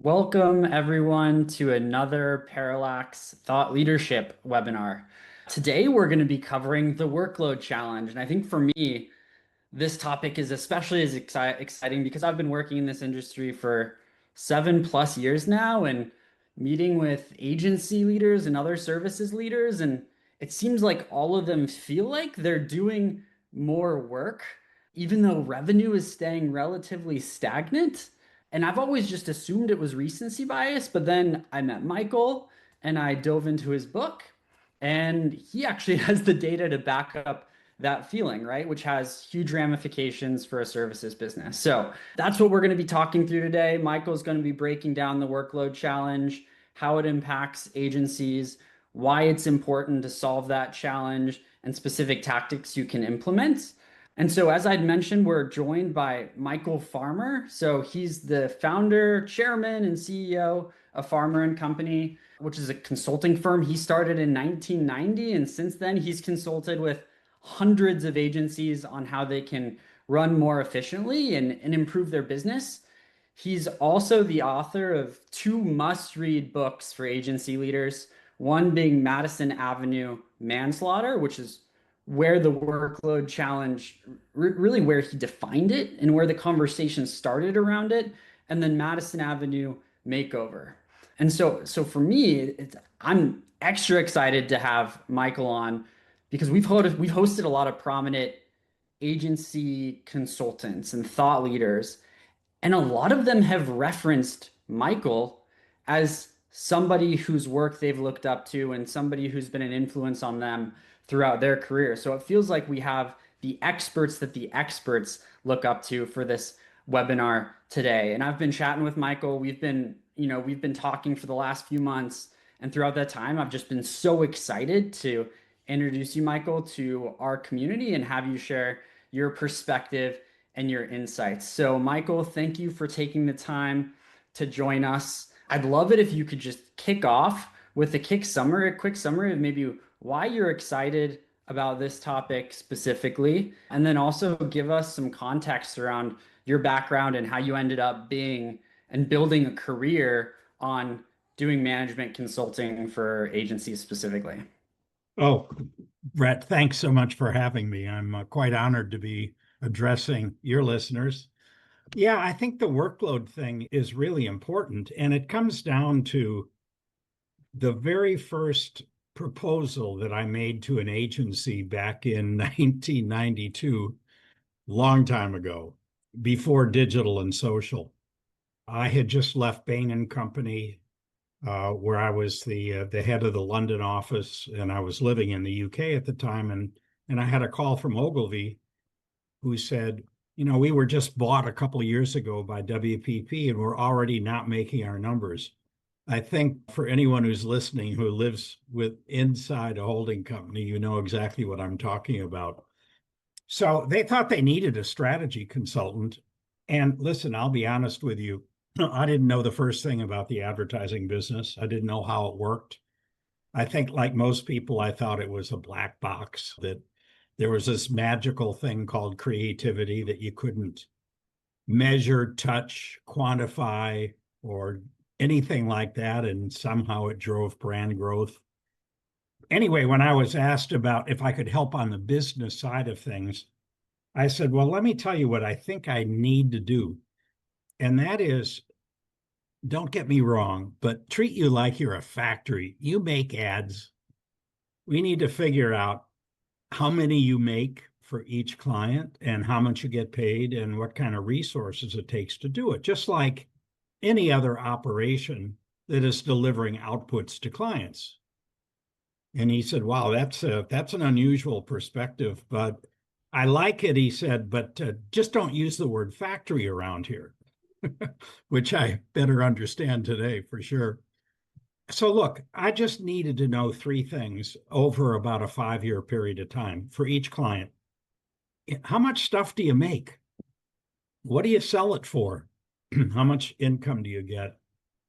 Welcome, everyone, to another Parallax Thought Leadership webinar. Today, we're going to be covering the workload challenge. And I think for me, this topic is especially as exciting because I've been working in this industry for 7+ years now and meeting with agency leaders and other services leaders. And it seems like all of them feel like they're doing more work, even though revenue is staying relatively stagnant. And I've always just assumed it was recency bias, but then I met Michael and I dove into his book, and he actually has the data to back up that feeling, right? Which has huge ramifications for a services business. So that's what we're going to be talking through today. Michael's going to be breaking down the workload challenge, how it impacts agencies, why it's important to solve that challenge, and specific tactics you can implement. And so, as I'd mentioned, we're joined by Michael Farmer. So he's the founder, chairman, and CEO of Farmer and Company, which is a consulting firm he started in 1990. And since then, he's consulted with hundreds of agencies on how they can run more efficiently and improve their business. He's also the author of two must-read books for agency leaders, one being Madison Avenue Manslaughter, which is where the workload challenge, really where he defined it and where the conversation started around it, and then Madison Avenue Makeover. And so for me, I'm extra excited to have Michael on because we've hosted a lot of prominent agency consultants and thought leaders, and a lot of them have referenced Michael as somebody whose work they've looked up to and somebody who's been an influence on them throughout their career. So it feels like we have the experts that the experts look up to for this webinar today. And I've been chatting with Michael. We've been talking for the last few months. And throughout that time, I've just been so excited to introduce you, Michael, to our community and have you share your perspective and your insights. So, Michael, thank you for taking the time to join us. I'd love it if you could just kick off with a quick summary of maybe why you're excited about this topic specifically, and then also give us some context around your background and how you ended up being and building a career on doing management consulting for agencies specifically. Oh, Brett, thanks so much for having me. I'm quite honored to be addressing your listeners. Yeah, I think the workload thing is really important, and it comes down to the very first proposal that I made to an agency back in 1992, long time ago, before digital and social. I had just left Bain and Company, where I was the head of the London office, and I was living in the UK at the time, and I had a call from Ogilvy, who said, we were just bought a couple of years ago by WPP, and we're already not making our numbers. I think for anyone who's listening who lives with inside a holding company, you know exactly what I'm talking about. So they thought they needed a strategy consultant. And listen, I'll be honest with you. I didn't know the first thing about the advertising business. I didn't know how it worked. I think, like most people, I thought it was a black box, that there was this magical thing called creativity that you couldn't measure, touch, quantify, or anything like that. And somehow it drove brand growth. Anyway, when I was asked about if I could help on the business side of things, I said, well, let me tell you what I think I need to do. And that is, don't get me wrong, but treat you like you're a factory. You make ads. We need to figure out how many you make for each client and how much you get paid and what kind of resources it takes to do it, just like any other operation that is delivering outputs to clients. And he said, wow, that's an unusual perspective, but I like it. He said, but just don't use the word factory around here, which I better understand today for sure. So look, I just needed to know three things over about a 5-year period of time for each client. How much stuff do you make? What do you sell it for? How much income do you get?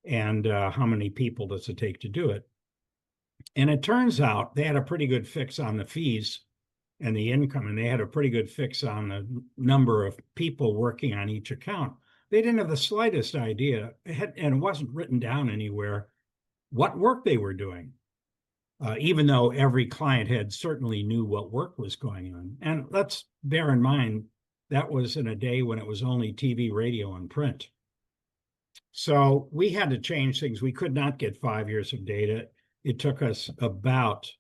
And how many people does it take to do it? And it turns out they had a pretty good fix on the fees and the income, and they had a pretty good fix on the number of people working on each account. They didn't have the slightest idea, and it wasn't written down anywhere, what work they were doing, even though every client had certainly knew what work was going on. And let's bear in mind, that was in a day when it was only TV, radio, and print. So we had to change things. We could not get 5 years of data. It took us about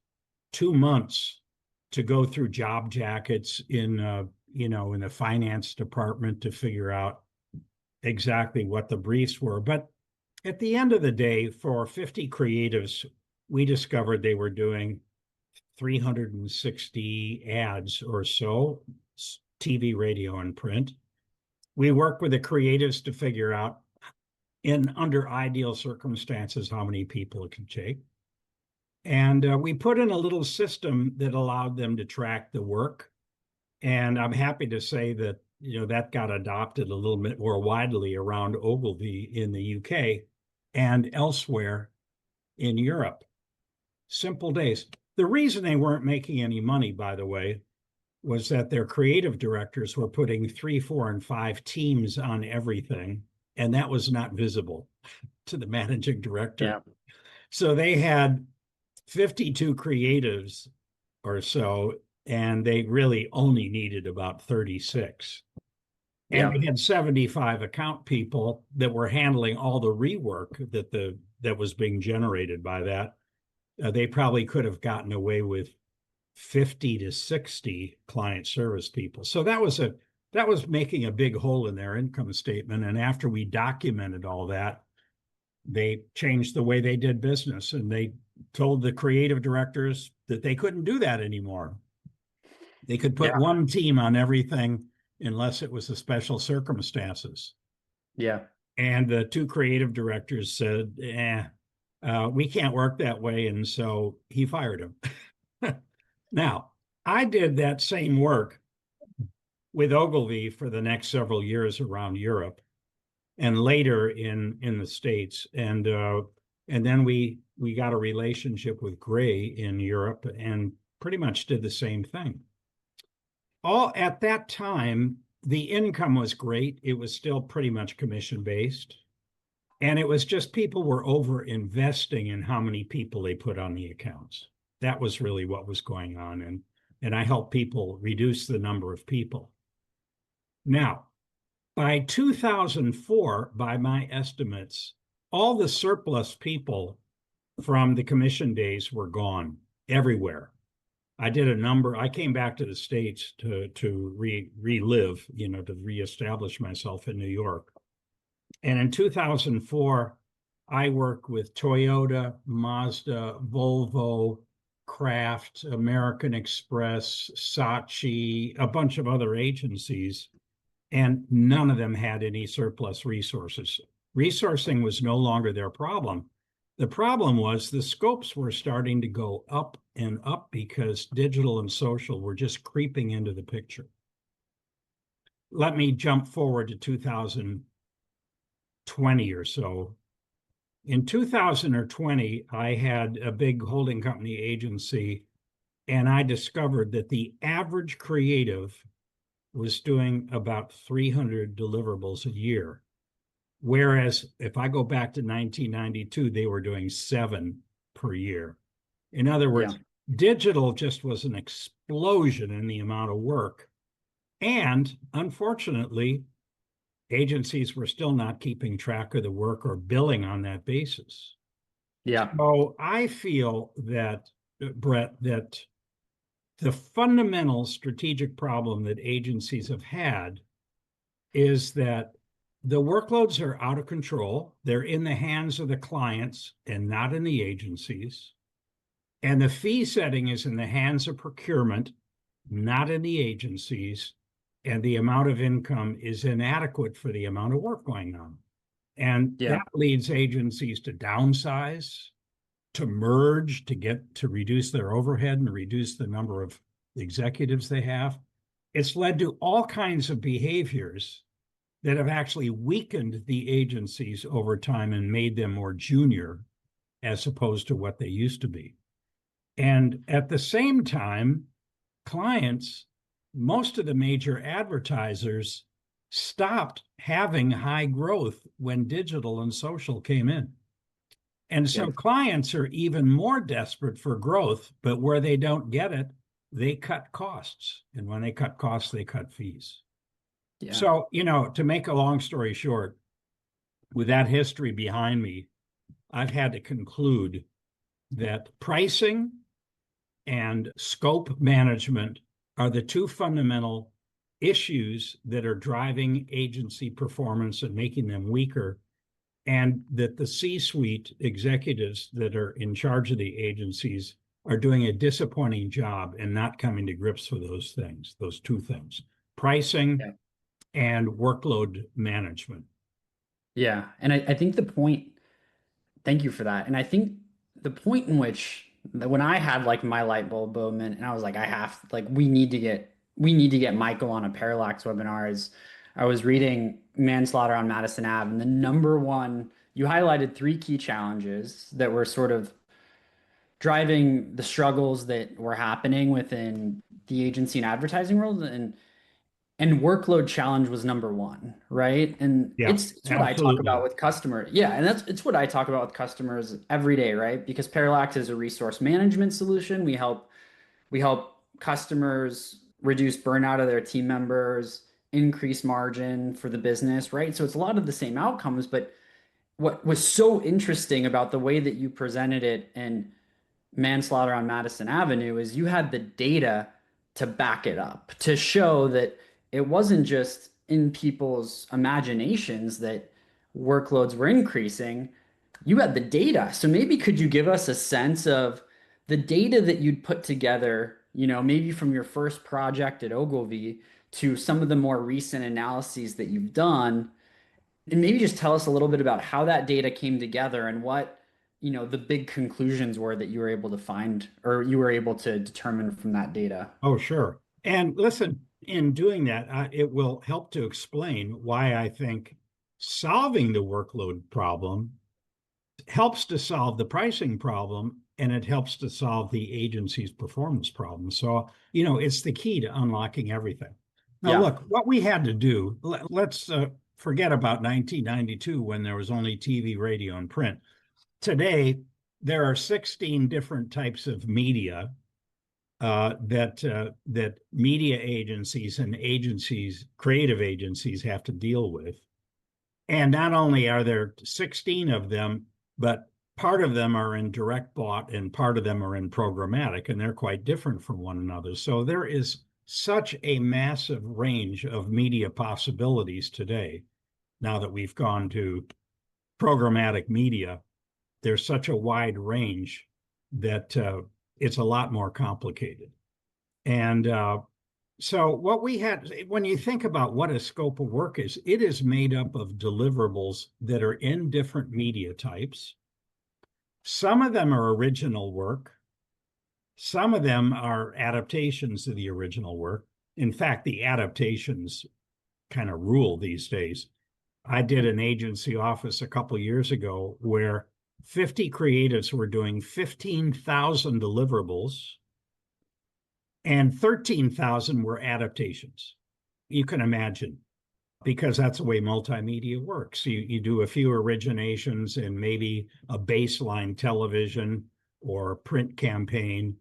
2 months to go through job jackets in in the finance department to figure out exactly what the briefs were. But at the end of the day, for 50 creatives, we discovered they were doing 360 ads or so, TV, radio, and print. We worked with the creatives to figure out, in under ideal circumstances, how many people it could take. And we put in a little system that allowed them to track the work. And I'm happy to say that that got adopted a little bit more widely around Ogilvy in the UK and elsewhere in Europe. Simple days. The reason they weren't making any money, by the way, was that their creative directors were putting 3, 4, and 5 teams on everything, and that was not visible to the managing director. Yeah. So they had 52 creatives or so, and they really only needed about 36. And Yeah. they had 75 account people that were handling all the rework that was being generated by that. They probably could have gotten away with 50 to 60 client service people. So that was making a big hole in their income statement. And after we documented all that, they changed the way they did business, and they told the creative directors that they couldn't do that anymore. They could put Yeah. one team on everything unless it was the special circumstances. Yeah. And the 2 creative directors said, we can't work that way. And so he fired him. Now, I did that same work with Ogilvy for the next several years around Europe and later in the States. And then we got a relationship with Gray in Europe and pretty much did the same thing. All at that time, the income was great. It was still pretty much commission based. And it was just people were over investing in how many people they put on the accounts. That was really what was going on. And I helped people reduce the number of people. Now, by 2004, by my estimates, all the surplus people from the commission days were gone everywhere. I did a number. I came back to the States to relive, to reestablish myself in New York. And in 2004, I worked with Toyota, Mazda, Volvo, Kraft, American Express, Saatchi, a bunch of other agencies, and none of them had any surplus resources. Resourcing was no longer their problem. The problem was the scopes were starting to go up and up because digital and social were just creeping into the picture. Let me jump forward to 2020 or so. In 2020, I had a big holding company agency, and I discovered that the average creative was doing about 300 deliverables a year. Whereas if I go back to 1992, they were doing 7 per year. In other words, digital just was an explosion in the amount of work. And unfortunately, agencies were still not keeping track of the work or billing on that basis. Yeah. So I feel that, Brett, that the fundamental strategic problem that agencies have had is that the workloads are out of control. They're in the hands of the clients and not in the agencies. And the fee setting is in the hands of procurement, not in the agencies. And the amount of income is inadequate for the amount of work going on. And that leads agencies to downsize, to merge, to reduce their overhead and reduce the number of executives they have. It's led to all kinds of behaviors that have actually weakened the agencies over time and made them more junior as opposed to what they used to be. And at the same time, clients, most of the major advertisers stopped having high growth when digital and social came in. And so Yep. clients are even more desperate for growth, but where they don't get it, they cut costs. And when they cut costs, they cut fees. Yeah. So, to make a long story short, with that history behind me, I've had to conclude that pricing and scope management are the two fundamental issues that are driving agency performance and making them weaker, and that the C-suite executives that are in charge of the agencies are doing a disappointing job and not coming to grips with those things, those two things, pricing Yeah. and workload management. Yeah. And I think the point, thank you for that. And I think the point in which when I had like my light bulb moment and I was like, we need to get Michael on a parallax webinar is I was reading Manslaughter on Madison Ave, and the number one, you highlighted three key challenges that were sort of driving the struggles that were happening within the agency and advertising world, and workload challenge was number one, right? And Yeah, it's what I talk about absolutely. with customers. Yeah, and it's what I talk about with customers every day, right? Because Parallax is a resource management solution. We help customers reduce burnout of their team members, increase margin for the business, right? So it's a lot of the same outcomes, but what was so interesting about the way that you presented it and Manslaughter on Madison Avenue is you had the data to back it up, to show that it wasn't just in people's imaginations that workloads were increasing. You had the data. So maybe could you give us a sense of the data that you'd put together, maybe from your first project at Ogilvy to some of the more recent analyses that you've done, and maybe just tell us a little bit about how that data came together and what, the big conclusions were that you were able to find or you were able to determine from that data. Oh, sure. And listen, in doing that, it will help to explain why I think solving the workload problem helps to solve the pricing problem, and it helps to solve the agency's performance problem. So, it's the key to unlocking everything. Now, Yeah. look, what we had to do, let's forget about 1992 when there was only TV, radio, and print. Today, there are 16 different types of media that media agencies and agencies, creative agencies, have to deal with. And not only are there 16 of them, but part of them are in direct bought and part of them are in programmatic, and they're quite different from one another. So there is such a massive range of media possibilities today. Now that we've gone to programmatic media, there's such a wide range that it's a lot more complicated. And so what we had, when you think about what a scope of work is, it is made up of deliverables that are in different media types. Some of them are original work. Some of them are adaptations of the original work. In fact, the adaptations kind of rule these days. I did an agency office a couple of years ago where 50 creatives were doing 15,000 deliverables and 13,000 were adaptations. You can imagine, because that's the way multimedia works. You do a few originations and maybe a baseline television or print campaign,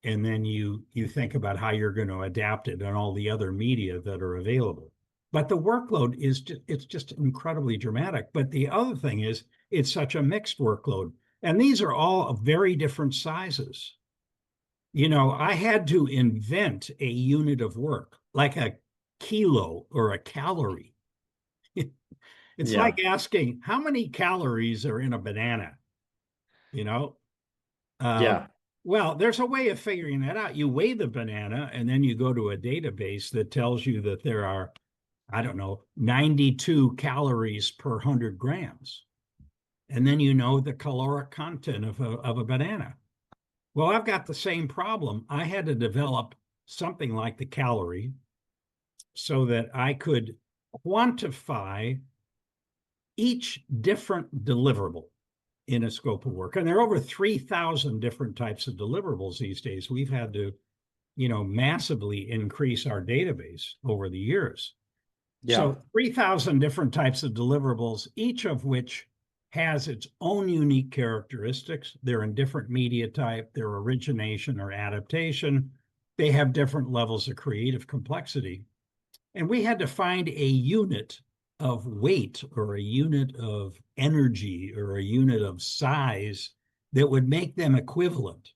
and then you think about how you're going to adapt it and all the other media that are available. But the workload it's just incredibly dramatic. But the other thing is it's such a mixed workload. And these are all of very different sizes. I had to invent a unit of work, like a kilo or a calorie. It's Yeah. like asking how many calories are in a banana, you know? Uh, Yeah. well, there's a way of figuring that out. You weigh the banana and then you go to a database that tells you that there are, I don't know, 92 calories per 100 grams. And then you know the caloric content of a banana. Well, I've got the same problem. I had to develop something like the calorie so that I could quantify each different deliverable in a scope of work. And there are over 3,000 different types of deliverables these days. We've had to, massively increase our database over the years. Yeah. So 3,000 different types of deliverables, each of which has its own unique characteristics. They're in different media type, their origination or adaptation. They have different levels of creative complexity. And we had to find a unit of weight or a unit of energy or a unit of size that would make them equivalent.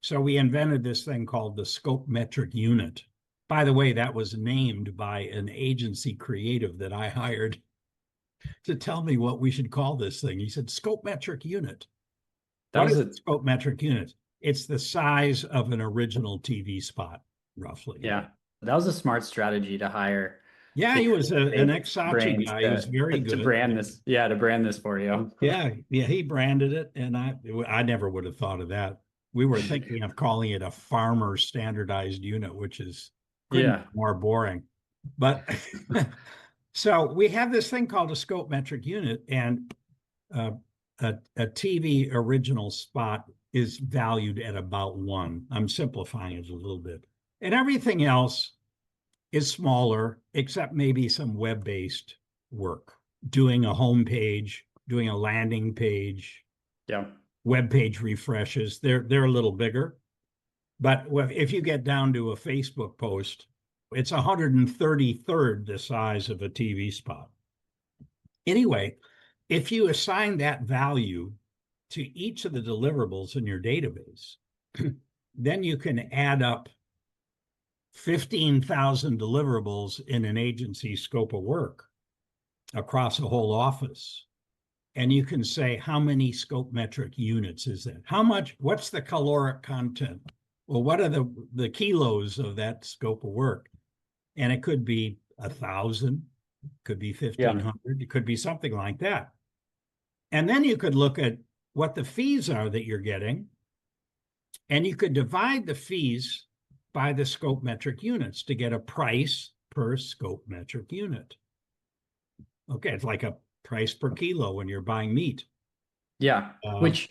So we invented this thing called the scope metric unit. By the way, that was named by an agency creative that I hired to tell me what we should call this thing. He said, scope metric unit. That What was is a a scope metric unit? It's the size of an original TV spot, roughly. Yeah, that was a smart strategy to hire Yeah, the he was an creative ex-Saatchi brains guy. He was very to good. brand this. Yeah, to brand this for you. Yeah, he branded it, and I never would have thought of that. We were thinking of calling it a farmer standardized unit, which is couldn't be Yeah. more boring. But so we have this thing called a scope metric unit, and uh, a TV original spot is valued at about one. I'm simplifying it a little bit, and everything else is smaller, except maybe some web-based work, doing a home page, doing a landing page, Yeah. web page refreshes. They're a little bigger, but if you get down to a Facebook post, it's 133rd the size of a TV spot. Anyway, if you assign that value to each of the deliverables in your database, then you can add up 15,000 deliverables in an agency scope of work across a whole office. And you can say, how many scope metric units is that? How much, what's the caloric content? Well, what are the kilos of that scope of work? And it could be 1,000, could be Yeah. 1,500, it could be something like that. And then you could look at what the fees are that you're getting, and you could divide the fees by the scope metric units to get a price per scope metric unit. Okay, it's like a price per kilo when you're buying meat. Yeah. Uh, Which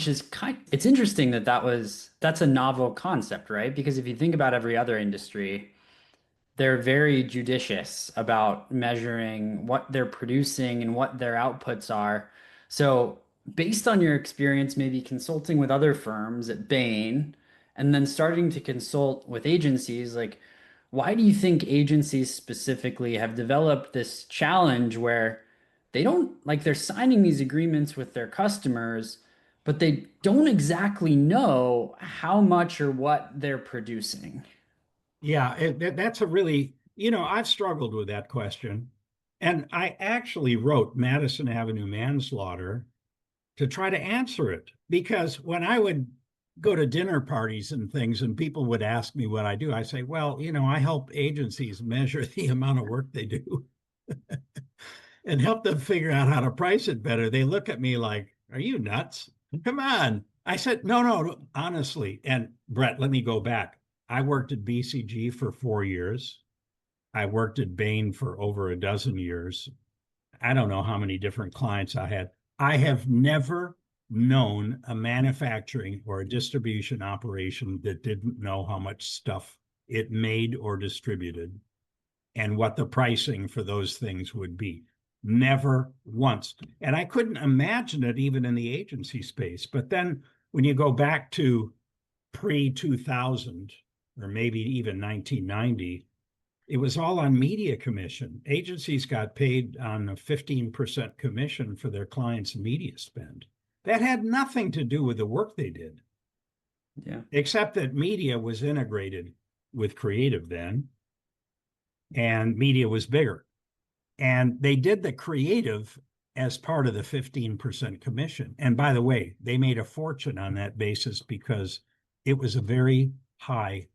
is it's interesting that that's a novel concept, right? Because if you think about every other industry, they're very judicious about measuring what they're producing and what their outputs are. So, based on your experience, maybe consulting with other firms at Bain and then starting to consult with agencies, like, why do you think agencies specifically have developed this challenge where they don't like they're signing these agreements with their customers, but they don't exactly know how much or what they're producing? yeah, that's a really, I've struggled with that question. And I actually wrote Madison Avenue Manslaughter to try to answer it because when I would go to dinner parties and things and people would ask me what I do, I say, well, I help agencies measure the amount of work they do and help them figure out how to price it better. They look at me like, are you nuts? Come on. I said, no, no, honestly. And Brett, let me go back. I worked at BCG for 4 years. I worked at Bain for over a dozen years. I don't know how many different clients I had. I have never known a manufacturing or a distribution operation that didn't know how much stuff it made or distributed and what the pricing for those things would be. Never once. And I couldn't imagine it even in the agency space. But then when you go back to pre 2000 or maybe even 1990, it was all on media commission. Agencies got paid on a 15% commission for their clients' media spend. That had nothing to do with the work they did, Yeah. except that media was integrated with creative then, and media was bigger. And they did the creative as part of the 15% commission. And by the way, they made a fortune on that basis because it was a very high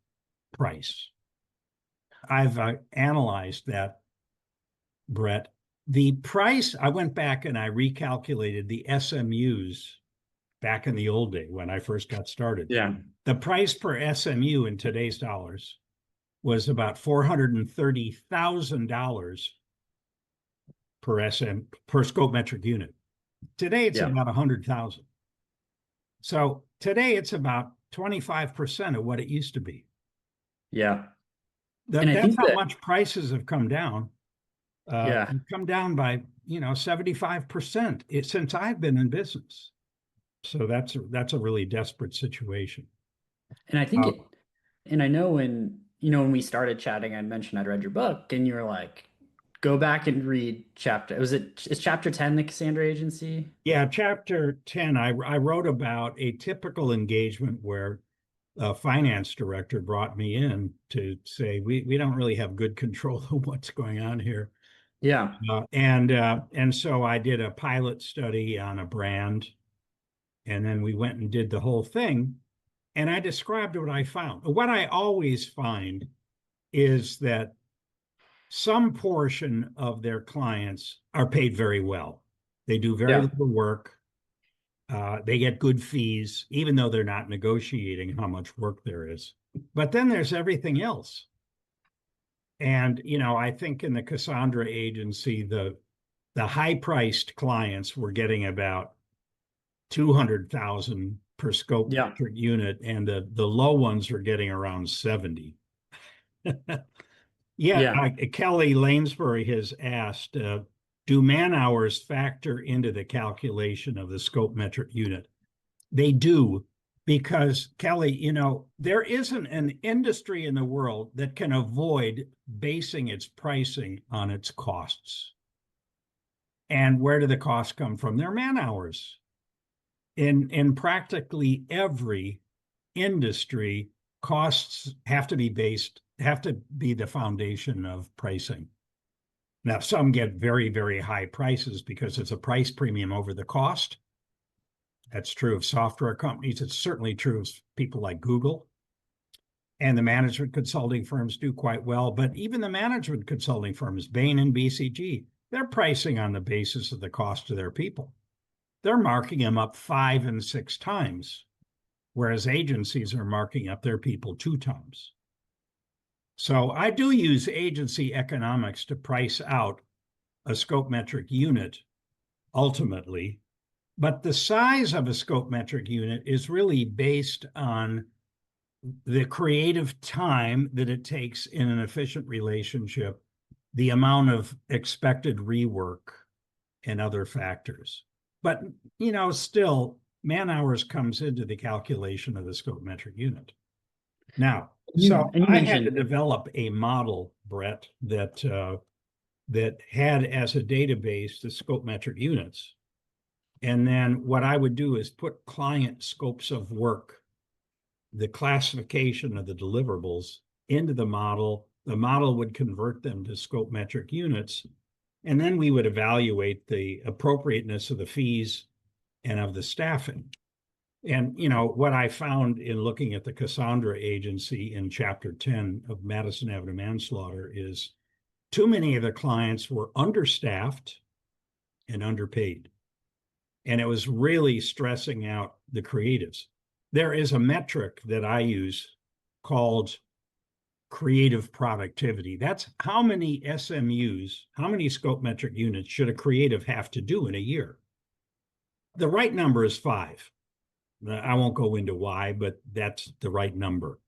price. I've analyzed that, Brett. The price, I went back and I recalculated the SMUs back in the old day when I first got started. Yeah. The price per SMU in today's dollars was about $430,000 per scope metric unit. Today it's Yeah. about 100,000. So today it's about 25% of what it used to be. Yeah. And That, I that's think how that much prices have come down. Yeah. come down by, 75% since I've been in business. So that's a really desperate situation. And I think Uh, it, and I know when we started chatting, I mentioned I'd read your book and you were like, go back and read is chapter 10 the Cassandra Agency? yeah, chapter 10, I wrote about a typical engagement where a finance director brought me in to say, we don't really have good control of what's going on here. Yeah. And so I did a pilot study on a brand, and then we went and did the whole thing. And I described what I found. What I always find is that some portion of their clients are paid very well. They do very Yeah. little work. They get good fees, even though they're not negotiating how much work there is. But then there's everything else. And I think in the Cassandra agency, the high priced clients were getting about 200,000 per scope Yeah. metric unit, and the low ones are getting around 70. Yeah, Yeah. Kelly Lanesbury has asked, do man hours factor into the calculation of the scope metric unit? They do, because Kelly, there isn't an industry in the world that can avoid basing its pricing on its costs. And where do the costs come from? Their man hours. In practically every industry, costs have to be the foundation of pricing. Now, some get very, very high prices because it's a price premium over the cost. That's true of software companies. It's certainly true of people like Google. And the management consulting firms do quite well. But even the management consulting firms, Bain and BCG, they're pricing on the basis of the cost of their people. They're marking them up 5 and 6 times, whereas agencies are marking up their people 2 times. So I do use agency economics to price out a scope metric unit ultimately, but the size of a scope metric unit is really based on the creative time that it takes in an efficient relationship, the amount of expected rework, and other factors. But, still, man hours comes into the calculation of the scope metric unit. Now, You so and you I had to mentioned, develop a model, Brett, that had as a database the scope metric units. And then what I would do is put client scopes of work, the classification of the deliverables, into the model. The model would convert them to scope metric units. And then we would evaluate the appropriateness of the fees and of the staffing. And, what I found in looking at the Cassandra agency in chapter 10 of Madison Avenue Manslaughter is too many of the clients were understaffed and underpaid. And it was really stressing out the creatives. There is a metric that I use called creative productivity. That's how many SMUs, how many scope metric units should a creative have to do in a year? The right number is 5. I won't go into why, but that's the right number.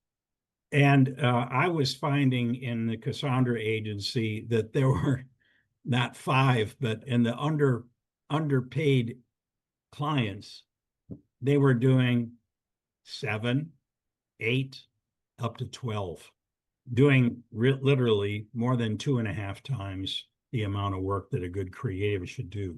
And I was finding in the Cassandra agency that there were not 5, but in the underpaid clients, they were doing 7, 8, up to 12, doing literally more than 2.5 times the amount of work that a good creative should do.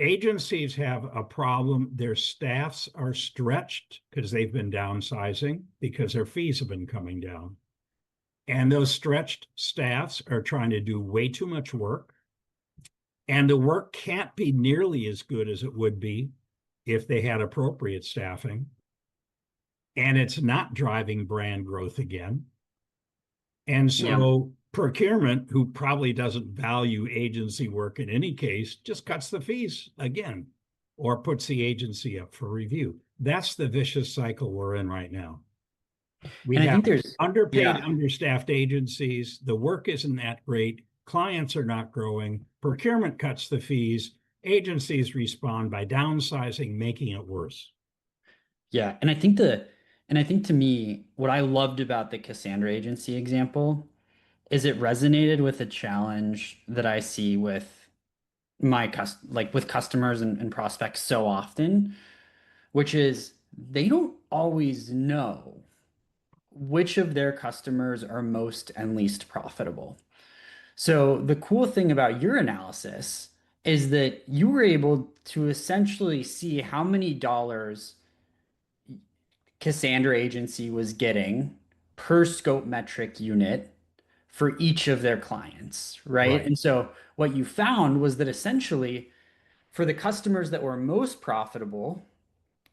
Agencies have a problem. Their staffs are stretched because they've been downsizing because their fees have been coming down. And those stretched staffs are trying to do way too much work. And the work can't be nearly as good as it would be if they had appropriate staffing. And it's not driving brand growth again. And yeah. so procurement, who probably doesn't value agency work in any case, just cuts the fees again or puts the agency up for review. That's the vicious cycle we're in right now. We And I have think there's, underpaid, yeah. understaffed agencies. The work isn't that great. Clients are not growing. Procurement cuts the fees. Agencies respond by downsizing, making it worse. Yeah. And I think to me, what I loved about the Cassandra Agency example is it resonated with a challenge that I see with like with customers and prospects so often, which is they don't always know which of their customers are most and least profitable. So the cool thing about your analysis is that you were able to essentially see how many dollars Cassandra Agency was getting per scope metric unit for each of their clients, right? Right. And so what you found was that essentially for the customers that were most profitable,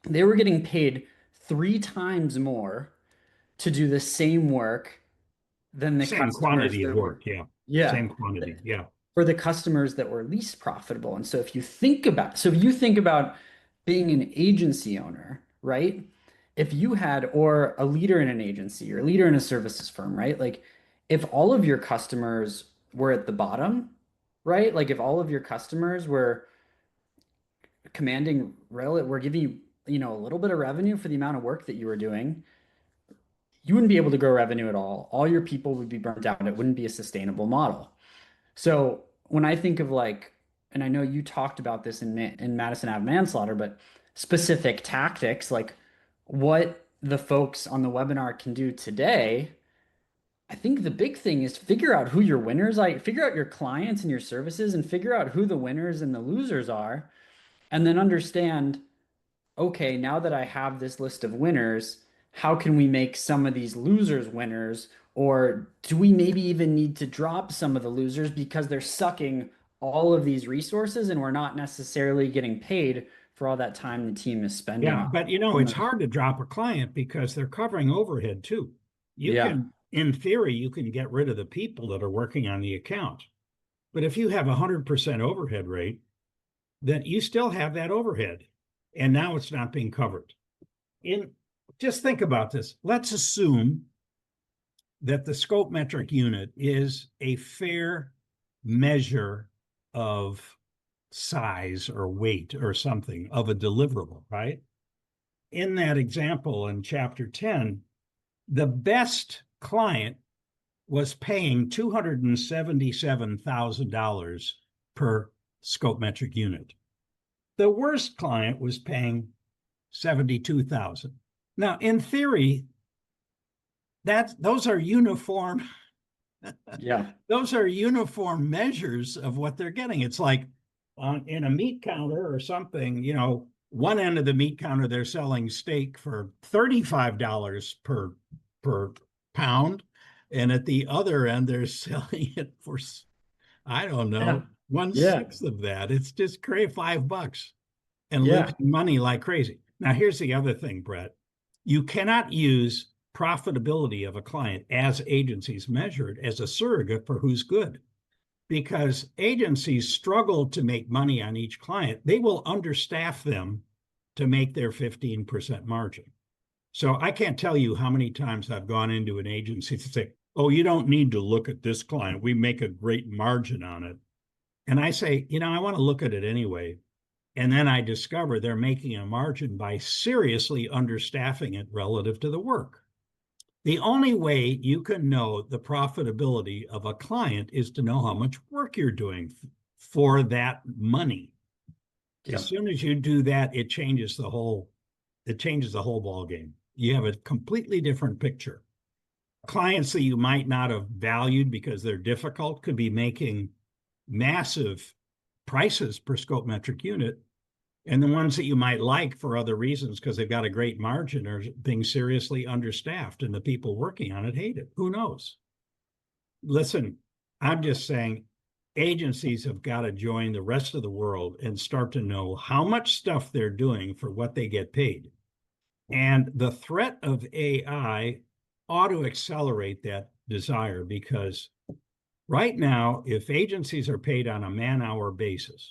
they were getting paid 3 times more to do the same work than the Same customers quantity of that work. were, Yeah. yeah, Same quantity. Yeah. for the customers that were least profitable. And so if you think about being an agency owner, right? If you had, or a leader in an agency or a leader in a services firm, right? Like if all of your customers were at the bottom, right? Like if all of your customers were were giving you, a little bit of revenue for the amount of work that you were doing, you wouldn't be able to grow revenue at all. All your people would be burnt out. It wouldn't be a sustainable model. So when I think of like, and I know you talked about this in Madison Ave Manslaughter, but specific tactics, like what the folks on the webinar can do today, I think the big thing is figure out who your winners, like figure out your clients and your services and figure out who the winners and the losers are, and then understand, okay, now that I have this list of winners, how can we make some of these losers winners? Or do we maybe even need to drop some of the losers because they're sucking all of these resources and we're not necessarily getting paid for all that time the team is spending Yeah. But on it's those? hard to drop a client because they're covering overhead too. You Yeah. can, in theory, you can get rid of the people that are working on the account. But if you have a 100% overhead rate, then you still have that overhead. And now it's not being covered. In Just think about this. Let's assume that the scope metric unit is a fair measure of size or weight or something of a deliverable, right? In that example in chapter 10, the best client was paying $277,000 per scope metric unit. The worst client was paying 72,000. Now, in theory, those are uniform Yeah. those are uniform measures of what they're getting. It's like in a meat counter or something, one end of the meat counter they're selling steak for $35 per pound, and at the other end they're selling it for, I don't Yeah. know, one Yeah. sixth of that. It's just crazy, $5 and Yeah. losing money like crazy. Now, here's the other thing, Brett. You cannot use profitability of a client as agencies measured as a surrogate for who's good, because agencies struggle to make money on each client. They will understaff them to make their 15% margin. So I can't tell you how many times I've gone into an agency to say, oh, you don't need to look at this client. We make a great margin on it. And I say, I want to look at it anyway. And then I discover they're making a margin by seriously understaffing it relative to the work. The only way you can know the profitability of a client is to know how much work you're doing for that money. Yeah. As soon as you do that, it changes the whole ball game. You have a completely different picture. Clients that you might not have valued because they're difficult could be making massive prices per scope metric unit, and the ones that you might like for other reasons because they've got a great margin are being seriously understaffed, and the people working on it hate it. Who knows? Listen, I'm just saying agencies have got to join the rest of the world and start to know how much stuff they're doing for what they get paid. And the threat of AI ought to accelerate that desire, because right now, if agencies are paid on a man-hour basis,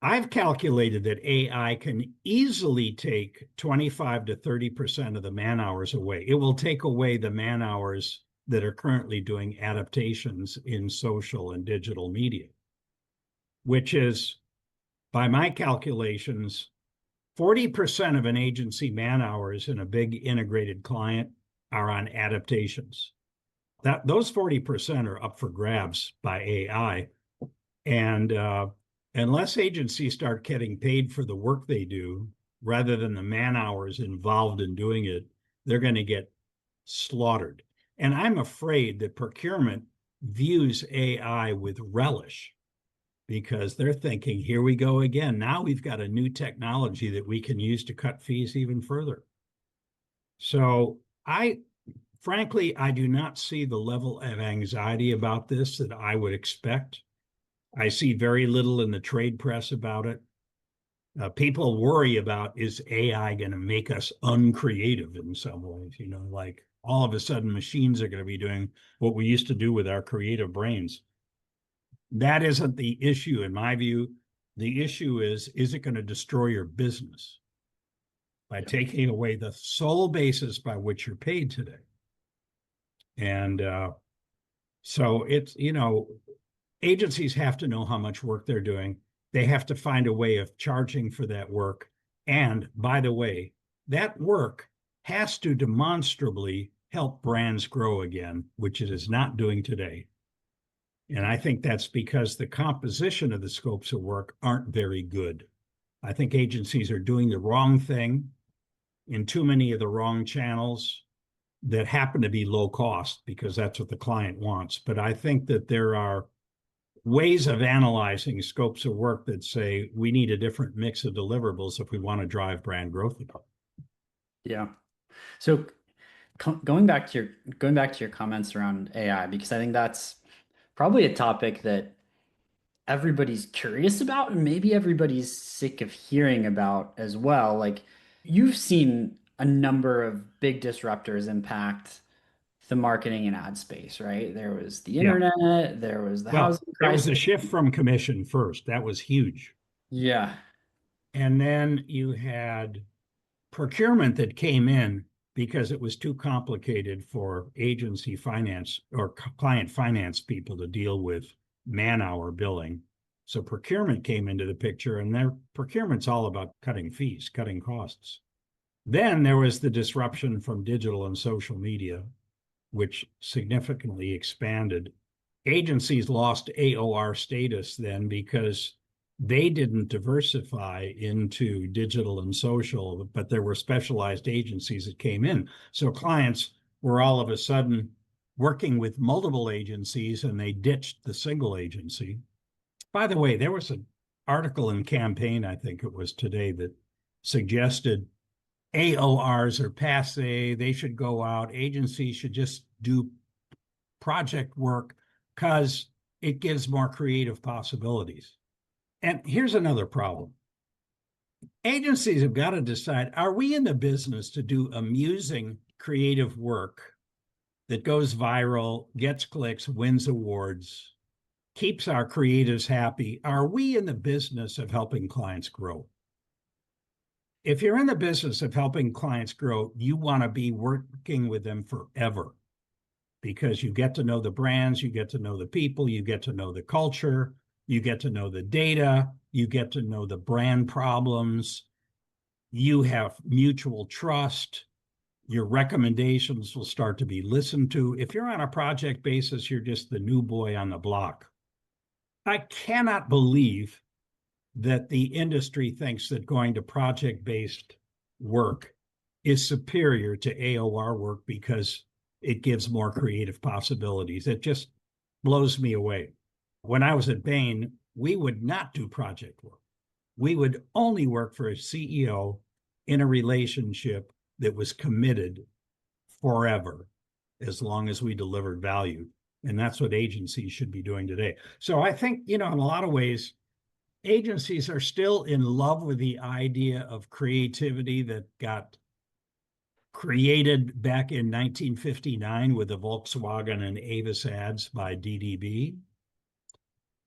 I've calculated that AI can easily take 25 to 30% of the man hours away. It will take away the man hours that are currently doing adaptations in social and digital media, which is, by my calculations, 40% of an agency man hours in a big integrated client are on adaptations. that those 40% are up for grabs by AI. And unless agencies start getting paid for the work they do rather than the man hours involved in doing it, they're going to get slaughtered. And I'm afraid that procurement views AI with relish because they're thinking, here we go again. Now we've got a new technology that we can use to cut fees even further. So frankly, I do not see the level of anxiety about this that I would expect. I see very little in the trade press about it. People worry about, is AI going to make us uncreative in some ways? Like all of a sudden machines are going to be doing what we used to do with our creative brains. That isn't the issue in my view. The issue is it going to destroy your business by taking away the sole basis by which you're paid today? And so it's, agencies have to know how much work they're doing. They have to find a way of charging for that work. And by the way, that work has to demonstrably help brands grow again, which it is not doing today. And I think that's because the composition of the scopes of work aren't very good. I think agencies are doing the wrong thing in too many of the wrong channels that happen to be low cost because that's what the client wants. But I think that there are ways of analyzing scopes of work that say we need a different mix of deliverables if we want to drive brand growth. Yeah. So going back to your comments around AI, because I think that's probably a topic that everybody's curious about and maybe everybody's sick of hearing about as well. Like you've seen a number of big disruptors impact the marketing and ad space, right? There was the Yeah. internet, there was the Well, housing there was crisis. a shift from commission first. That was huge. Yeah. And then you had procurement that came in because it was too complicated for agency finance or client finance people to deal with man-hour billing. So procurement came into the picture, and their procurement's all about cutting fees, cutting costs. Then there was the disruption from digital and social media, which significantly expanded. Agencies lost AOR status then because they didn't diversify into digital and social, but there were specialized agencies that came in. So clients were all of a sudden working with multiple agencies and they ditched the single agency. By the way, there was an article in Campaign, I think it was today, that suggested AORs are passe. They should go out. Agencies should just do project work because it gives more creative possibilities. And here's another problem. Agencies have got to decide, are we in the business to do amusing creative work that goes viral, gets clicks, wins awards, keeps our creatives happy? Are we in the business of helping clients grow? If you're in the business of helping clients grow, you want to be working with them forever because you get to know the brands, you get to know the people, you get to know the culture, you get to know the data, you get to know the brand problems, you have mutual trust, your recommendations will start to be listened to. If you're on a project basis, you're just the new boy on the block. I cannot believe that the industry thinks that going to project-based work is superior to AOR work because it gives more creative possibilities. It just blows me away. When I was at Bain, we would not do project work. We would only work for a CEO in a relationship that was committed forever, as long as we delivered value. And that's what agencies should be doing today. So I think, in a lot of ways, agencies are still in love with the idea of creativity that got created back in 1959 with the Volkswagen and Avis ads by DDB.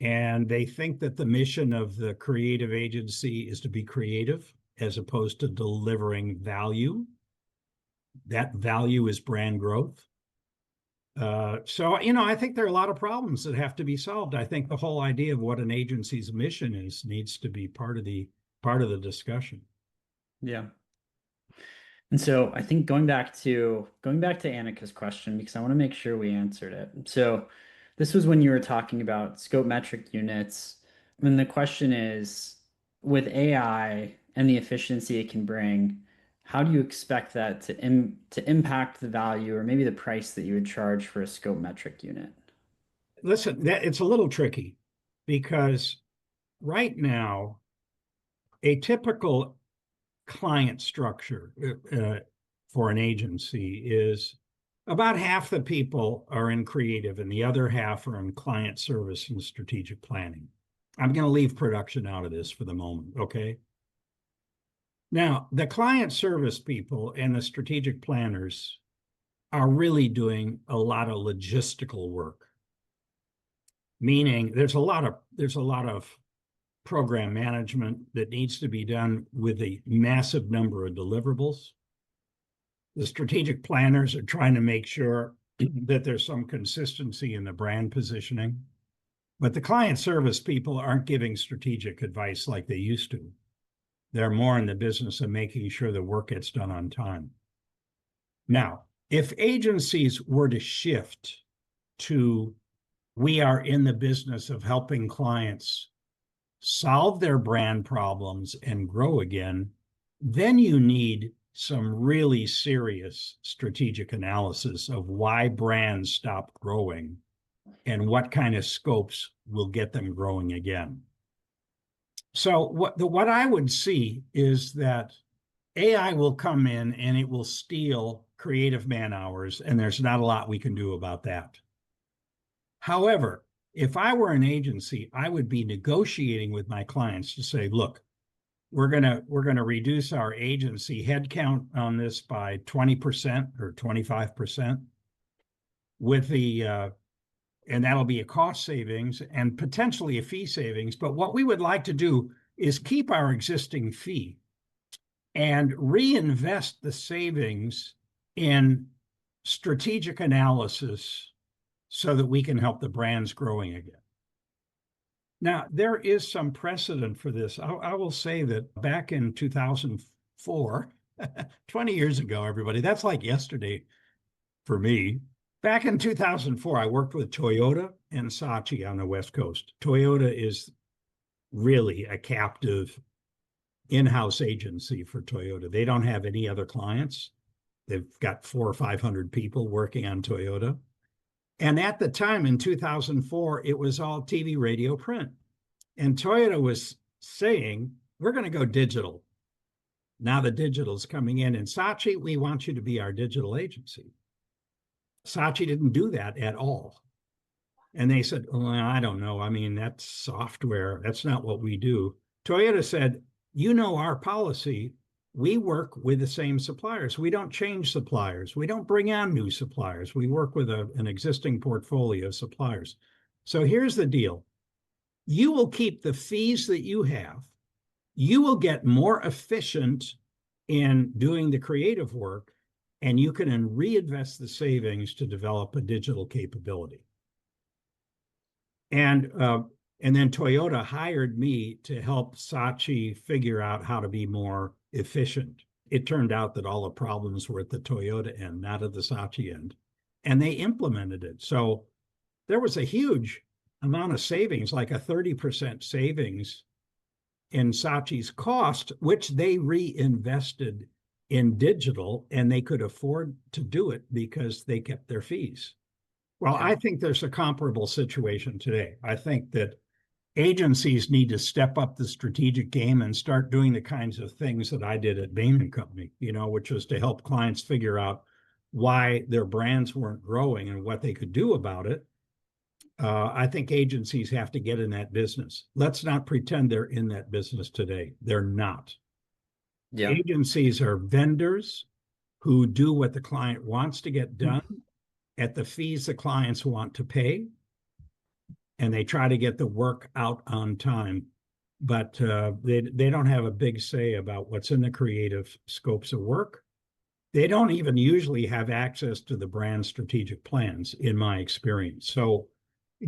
And they think that the mission of the creative agency is to be creative as opposed to delivering value. That value is brand growth. So, I think there are a lot of problems that have to be solved. I think the whole idea of what an agency's mission is needs to be part of the discussion. Yeah. And so I think going back to Annika's question, because I want to make sure we answered it. So this was when you were talking about scope metric units. And the question is, with AI and the efficiency it can bring, how do you expect that to impact the value or maybe the price that you would charge for a scope metric unit? Listen, it's a little tricky because right now, a typical client structure for an agency is about half the people are in creative and the other half are in client service and strategic planning. I'm going to leave production out of this for the moment, okay? Now, the client service people and the strategic planners are really doing a lot of logistical work, meaning there's a lot of program management that needs to be done with a massive number of deliverables. The strategic planners are trying to make sure that there's some consistency in the brand positioning. But the client service people aren't giving strategic advice like they used to. They're more in the business of making sure the work gets done on time. Now, if agencies were to shift to we are in the business of helping clients solve their brand problems and grow again, then you need some really serious strategic analysis of why brands stop growing and what kind of scopes will get them growing again. So what I would see is that AI will come in and it will steal creative man hours, and there's not a lot we can do about that. However, if I were an agency, I would be negotiating with my clients to say, look, we're gonna reduce our agency headcount on this by 20% or 25% with the and that'll be a cost savings and potentially a fee savings. But what we would like to do is keep our existing fee and reinvest the savings in strategic analysis so that we can help the brands growing again. Now, there is some precedent for this. I will say that back in 2004, 20 years ago, everybody, that's like yesterday for me. Back in 2004, I worked with Toyota and Saatchi on the West Coast. Toyota is really a captive in-house agency for Toyota. They don't have any other clients. They've got 400 or 500 people working on Toyota. And at the time in 2004, it was all TV, radio, print. And Toyota was saying, we're going to go digital. Now the digital's coming in. And Saatchi, we want you to be our digital agency. Saatchi didn't do that at all. And they said, well, I don't know. I mean, that's software. That's not what we do. Toyota said, you know our policy. We work with the same suppliers. We don't change suppliers. We don't bring on new suppliers. We work with an existing portfolio of suppliers. So here's the deal. You will keep the fees that you have. You will get more efficient in doing the creative work, and you can reinvest the savings to develop a digital capability. And then Toyota hired me to help Saatchi figure out how to be more efficient. It turned out that all the problems were at the Toyota end, not at the Saatchi end. And they implemented it. So there was a huge amount of savings, like a 30% savings in Saatchi's cost, which they reinvested in digital, and they could afford to do it because they kept their fees. Well, I think there's a comparable situation today. I think that agencies need to step up the strategic game and start doing the kinds of things that I did at Bain and Company, which was to help clients figure out why their brands weren't growing and what they could do about it. I think agencies have to get in that business. Let's not pretend they're in that business today. They're not. Yeah. Agencies are vendors who do what the client wants to get done at the fees the clients want to pay, and they try to get the work out on time. But they don't have a big say about what's in the creative scopes of work. They don't even usually have access to the brand strategic plans, in my experience. So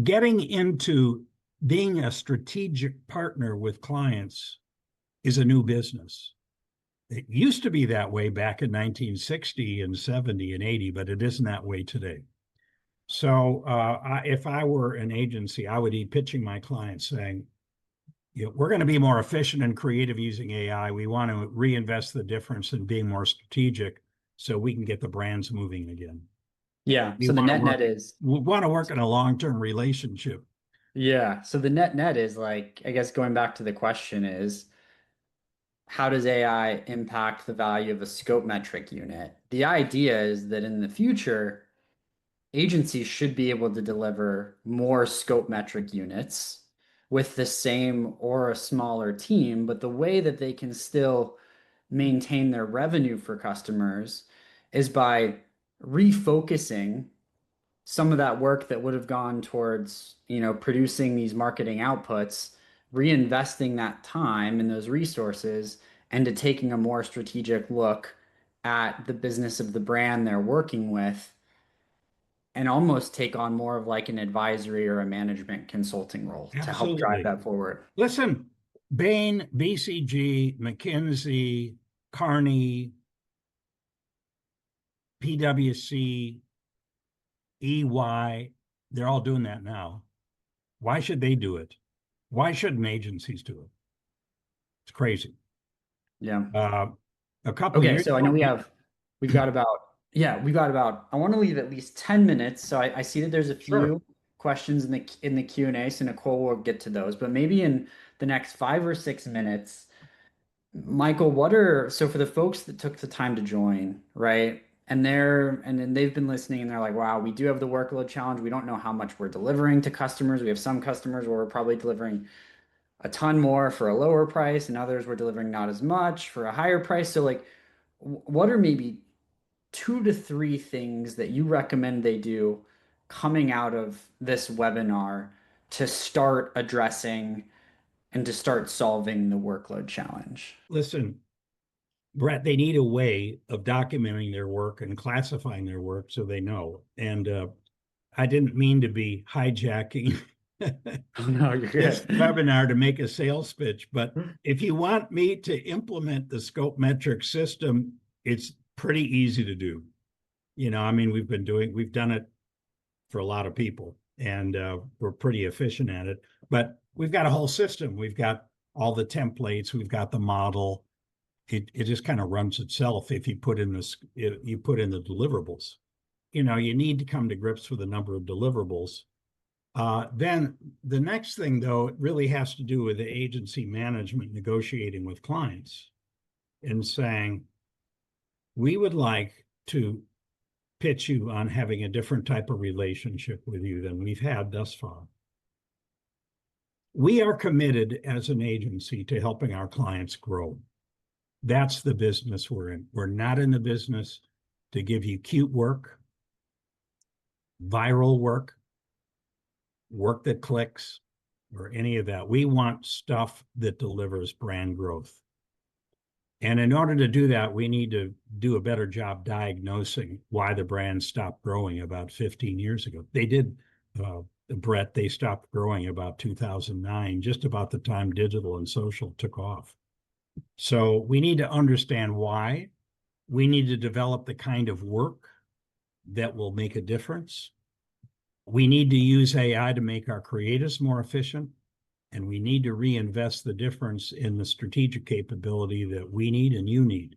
getting into being a strategic partner with clients is a new business. It used to be that way back in 1960 and 70 and 80, but it isn't that way today. So if I were an agency, I would be pitching my clients saying, we're going to be more efficient and creative using AI. We want to reinvest the difference in being more strategic so we can get the brands moving again. Yeah. We So the want to net work, net is, we want to work in a long-term relationship. yeah. So the net net is like, I guess going back to the question is, how does AI impact the value of a scope metric unit? The idea is that in the future, agencies should be able to deliver more scope metric units with the same or a smaller team, but the way that they can still maintain their revenue for customers is by refocusing some of that work that would have gone towards, producing these marketing outputs, reinvesting that time and those resources, and to taking a more strategic look at the business of the brand they're working with and almost take on more of like an advisory or a management consulting role to help drive Absolutely. that forward. Listen, Bain, BCG, McKinsey, Carney, PwC, EY, they're all doing that now. Why should they do it? Why shouldn't agencies do it? It's crazy. Yeah. Uh, a couple of Okay, years so I know ago, we've got about, yeah, we've got about, I want to leave at least 10 minutes. So I see that there's a sure. few questions in the Q&A, so Nicole will get to those, but maybe in the next 5 or 6 minutes, Michael, so for the folks that took the time to join, right? And then they've been listening and they're like, wow, we do have the workload challenge. We don't know how much we're delivering to customers. We have some customers where we're probably delivering a ton more for a lower price, and others we're delivering not as much for a higher price. So like, what are maybe 2 to 3 things that you recommend they do coming out of this webinar to start addressing and to start solving the workload challenge? Listen, Brett, they need a way of documenting their work and classifying their work so they know. And I didn't mean to be hijacking Oh, no, you're this good. webinar to make a sales pitch, but if you want me to implement the scope metric system, it's pretty easy to do. I mean, we've done it for a lot of people, and we're pretty efficient at it. But we've got a whole system. We've got all the templates. We've got the model. It just kind of runs itself if you put in you put in the deliverables. You need to come to grips with a number of deliverables. Then the next thing, though, it really has to do with the agency management negotiating with clients and saying, we would like to pitch you on having a different type of relationship with you than we've had thus far. We are committed as an agency to helping our clients grow. That's the business we're in. We're not in the business to give you cute work, viral work, work that clicks, or any of that. We want stuff that delivers brand growth. And in order to do that, we need to do a better job diagnosing why the brand stopped growing about 15 years ago. They did, Brett, they stopped growing about 2009, just about the time digital and social took off. So we need to understand why. We need to develop the kind of work that will make a difference. We need to use AI to make our creatives more efficient, and we need to reinvest the difference in the strategic capability that we need and you need.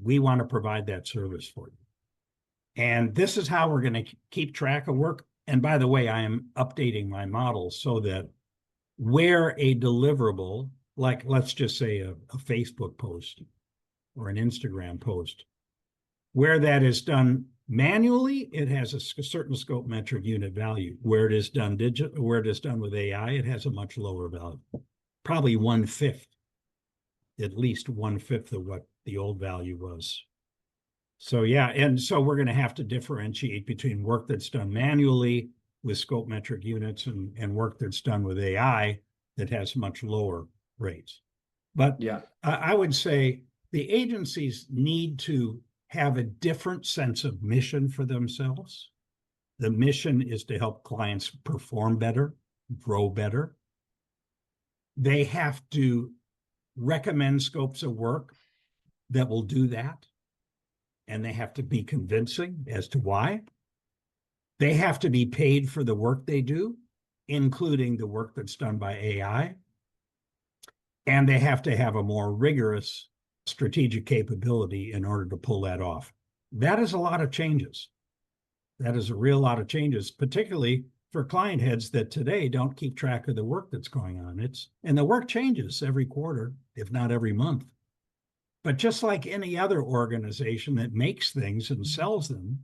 We want to provide that service for you. And this is how we're going to keep track of work. And by the way, I am updating my model so that where a deliverable, like let's just say a Facebook post or an Instagram post, where that is done manually, it has a certain scope metric unit value. Where it is done where it is done with AI, it has a much lower value, probably 1/5, at least 1/5 of what the old value was. So yeah, and so we're going to have to differentiate between work that's done manually with scope metric units and work that's done with AI that has much lower rates. But Yeah. I would say the agencies need to have a different sense of mission for themselves. The mission is to help clients perform better, grow better. They have to recommend scopes of work that will do that, and they have to be convincing as to why. They have to be paid for the work they do, including the work that's done by AI. And they have to have a more rigorous strategic capability in order to pull that off. That is a lot of changes. That is a real lot of changes, particularly for client heads that today don't keep track of the work that's going on. And the work changes every quarter, if not every month. But just like any other organization that makes things and sells them,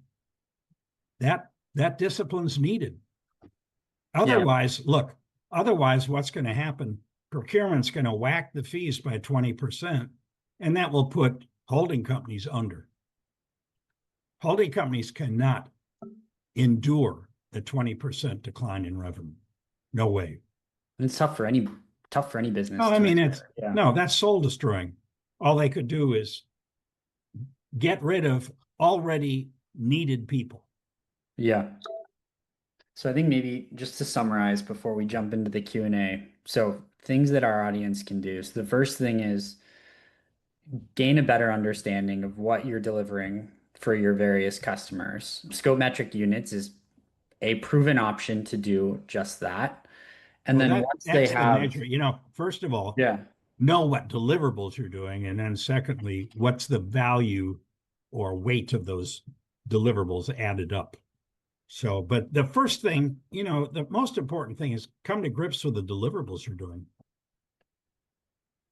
that discipline's needed. Yeah. Otherwise, look, otherwise, what's going to happen? Procurement's going to whack the fees by 20%, and that will put holding companies under. Holding companies cannot endure a 20% decline in revenue. No way. And it's tough for any business No, I to mean, it's endure. Yeah. no, that's soul destroying. All they could do is get rid of already needed people. Yeah. So I think maybe just to summarize before we jump into the Q&A. So things that our audience can do. So the first thing is gain a better understanding of what you're delivering for your various customers. Scope metric units is a proven option to do just that. And Well, then that once they that's the have, measure. First of all, yeah, know what deliverables you're doing, and then secondly, what's the value or weight of those deliverables added up. So, but the first thing, the most important thing is come to grips with the deliverables you're doing.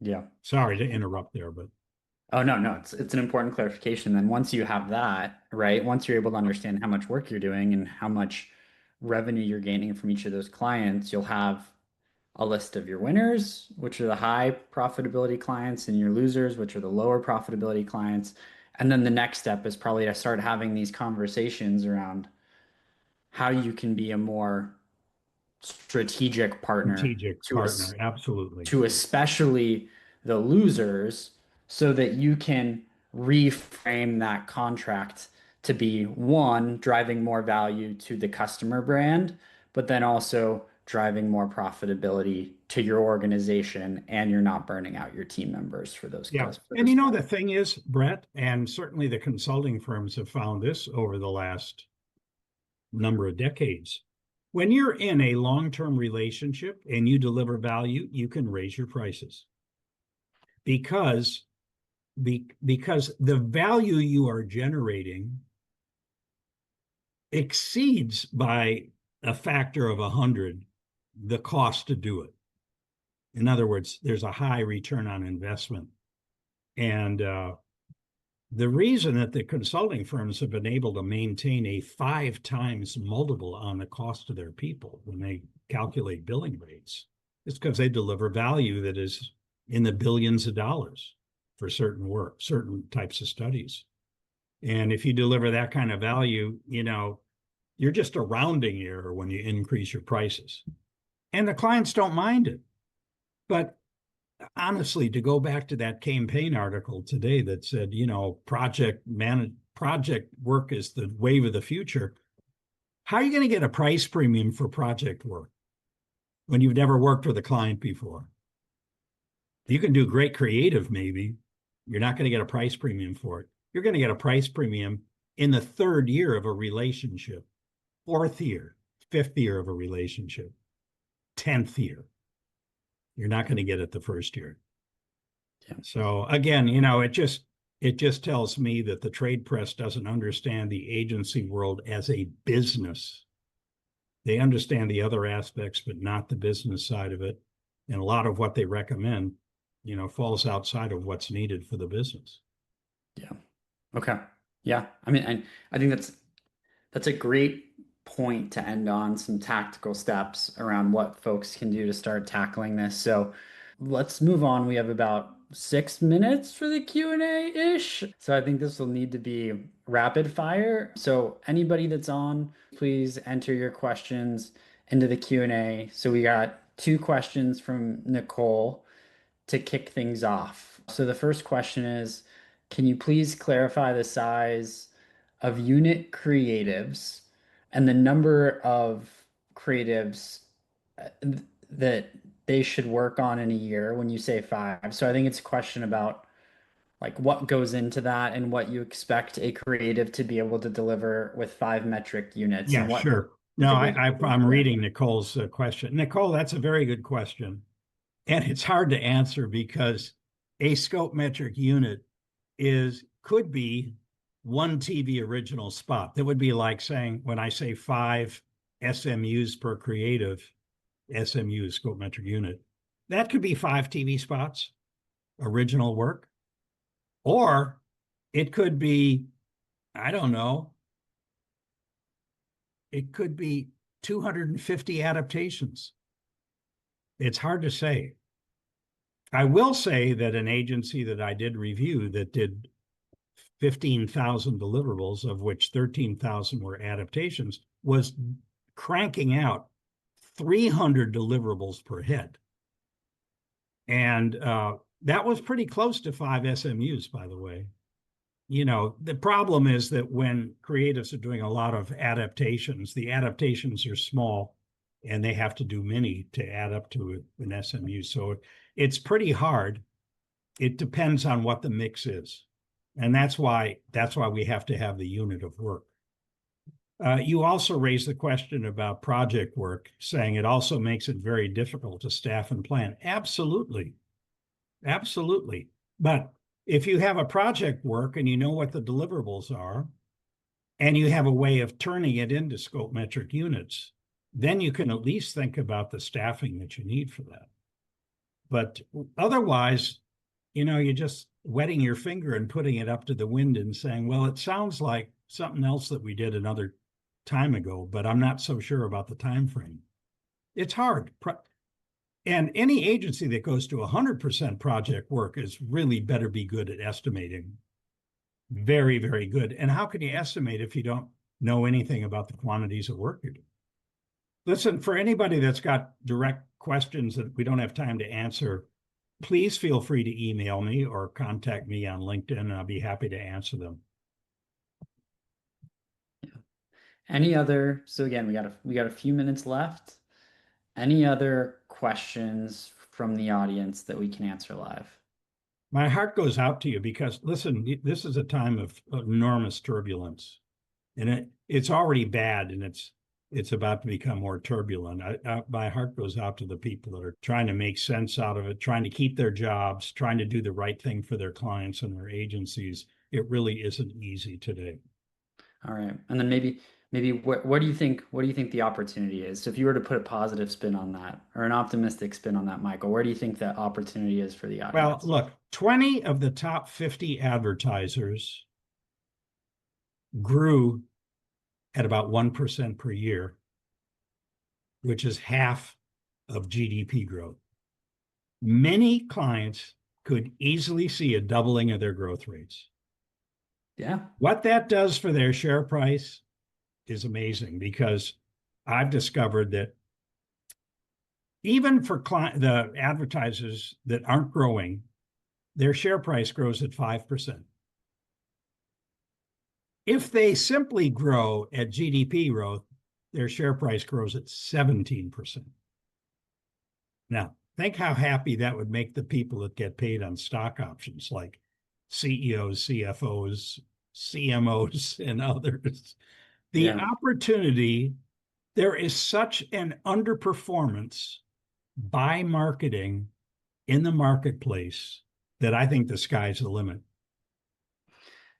yeah. Sorry to interrupt there, but Oh no, no, it's an important clarification. Then once you have that, right? Once you're able to understand how much work you're doing and how much revenue you're gaining from each of those clients, you'll have a list of your winners, which are the high profitability clients, and your losers, which are the lower profitability clients. And then the next step is probably to start having these conversations around how you can be a more strategic partner strategic to partner, absolutely. to especially the losers so that you can reframe that contract to be one, driving more value to the customer brand, but then also driving more profitability to your organization and you're not burning out your team members for those Yeah. for And those the clients. thing is, Brett, and certainly the consulting firms have found this over the last number of decades. When you're in a long-term relationship and you deliver value, you can raise your prices because because the value you are generating exceeds by a factor of 100 the cost to do it. In other words, there's a high return on investment. And the reason that the consulting firms have been able to maintain a 5 times multiple on the cost of their people when they calculate billing rates is because they deliver value that is in the billions of dollars for certain work, certain types of studies. And if you deliver that kind of value, you're just a rounding error when you increase your prices. And the clients don't mind it. But honestly, to go back to that campaign article today that said, project work is the wave of the future. How are you going to get a price premium for project work when you've never worked with a client before? You can do great creative, maybe. You're not going to get a price premium for it. You're going to get a price premium in the third year of a relationship, fourth year, fifth year of a relationship, 10th year. You're not going to get it the first year. Yeah. So again, it just tells me that the trade press doesn't understand the agency world as a business. They understand the other aspects, but not the business side of it. And a lot of what they recommend, falls outside of what's needed for the business. Yeah. Okay. Yeah. I mean, I think that's a great point to end on some tactical steps around what folks can do to start tackling this. So let's move on. We have about 6 minutes for the Q&A-ish. So I think this will need to be rapid fire. So anybody that's on, please enter your questions into the Q&A. So we got two questions from Nicole to kick things off. So the first question is, can you please clarify the size of unit creatives and the number of creatives that they should work on in a year when you say five? So I think it's a question about like what goes into that and what you expect a creative to be able to deliver with 5 metric units Yeah, and what sure. No, deliverables I'm there. reading Nicole's question. Nicole, that's a very good question. And it's hard to answer because a scope metric unit could be one TV original spot. That would be like saying, when I say 5 SMUs per creative, SMU is scope metric unit, that could be 5 TV spots, original work, or it could be, I don't know, it could be 250 adaptations. It's hard to say. I will say that an agency that I did review that did 15,000 deliverables, of which 13,000 were adaptations, was cranking out 300 deliverables per head. And that was pretty close to 5 SMUs, by the way. The problem is that when creatives are doing a lot of adaptations, the adaptations are small and they have to do many to add up to an SMU. So it's pretty hard. It depends on what the mix is. And that's why we have to have the unit of work. You also raised the question about project work, saying it also makes it very difficult to staff and plan. Absolutely. Absolutely. But if you have a project work and you know what the deliverables are, and you have a way of turning it into scope metric units, then you can at least think about the staffing that you need for that. But otherwise, you're just wetting your finger and putting it up to the wind and saying, well, it sounds like something else that we did another time ago, but I'm not so sure about the time frame. It's hard. And any agency that goes to 100% project work is really better be good at estimating. Very, very good. And how can you estimate if you don't know anything about the quantities of work you do? Listen, for anybody that's got direct questions that we don't have time to answer, please feel free to email me or contact me on LinkedIn, and I'll be happy to answer them. Any other, so again, we got a few minutes left. Any other questions from the audience that we can answer live? My heart goes out to you because, listen, this is a time of enormous turbulence, and it's already bad, and it's about to become more turbulent. My heart goes out to the people that are trying to make sense out of it, trying to keep their jobs, trying to do the right thing for their clients and their agencies. It really isn't easy today. All right. And then maybe what do you think the opportunity is? So if you were to put a positive spin on that or an optimistic spin on that, Michael, where do you think that opportunity is for the Well, audience? look, 20 of the top 50 advertisers grew at about 1% per year, which is half of GDP growth. Many clients could easily see a doubling of their growth rates. Yeah. What that does for their share price is amazing, because I've discovered that even for the advertisers that aren't growing, their share price grows at 5%. If they simply grow at GDP growth, their share price grows at 17%. Now, think how happy that would make the people that get paid on stock options, like CEOs, CFOs, CMOs, and others. The Yeah. opportunity, there is such an underperformance by marketing in the marketplace that I think the sky's the limit.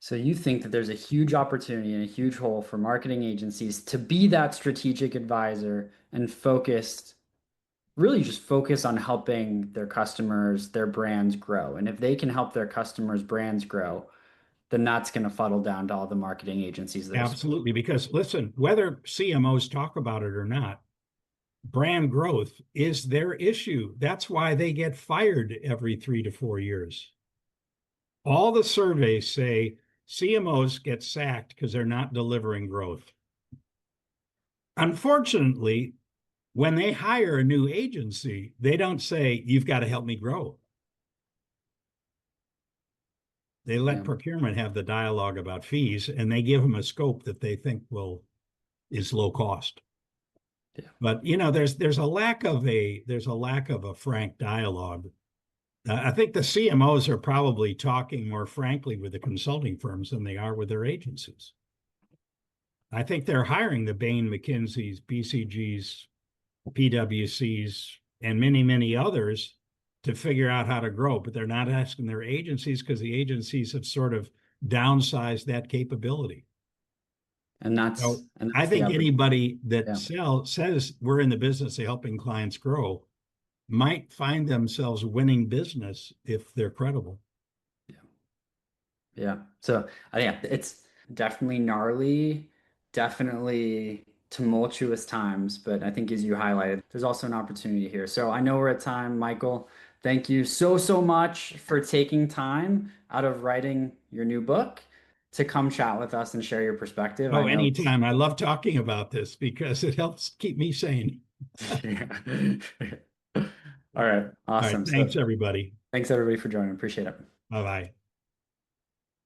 So you think that there's a huge opportunity and a huge hole for marketing agencies to be that strategic advisor and really just focus on helping their customers, their brands grow. And if they can help their customers' brands grow, then that's going to funnel down to all the marketing agencies that are supporting. Absolutely. Because listen, whether CMOs talk about it or not, brand growth is their issue. That's why they get fired every 3 to 4 years. All the surveys say CMOs get sacked because they're not delivering growth. Unfortunately, when they hire a new agency, they don't say, you've got to help me grow. They let Yeah. procurement have the dialogue about fees, and they give them a scope that they think is low cost. Yeah. But there's a lack of a frank dialogue I think the CMOs are probably talking more frankly with the consulting firms than they are with their agencies. I think they're hiring the Bain, McKinsey's, BCG's, PwC's, and many, many others to figure out how to grow, but they're not asking their agencies because the agencies have sort of downsized that capability. And So I that's the think opportunity. anybody that Yeah. says we're in the business of helping clients grow might find themselves winning business if they're credible. Yeah. Yeah. So yeah, it's definitely gnarly, definitely tumultuous times, but I think as you highlighted, there's also an opportunity here. So I know we're at time, Michael. Thank you so, so much for taking time out of writing your new book to come chat with us and share your perspective. I Oh, know anytime. I love talking about this because it helps keep me sane. All right. All right. Awesome. Thanks, So everybody. thanks everybody for joining. Appreciate it. Bye bye.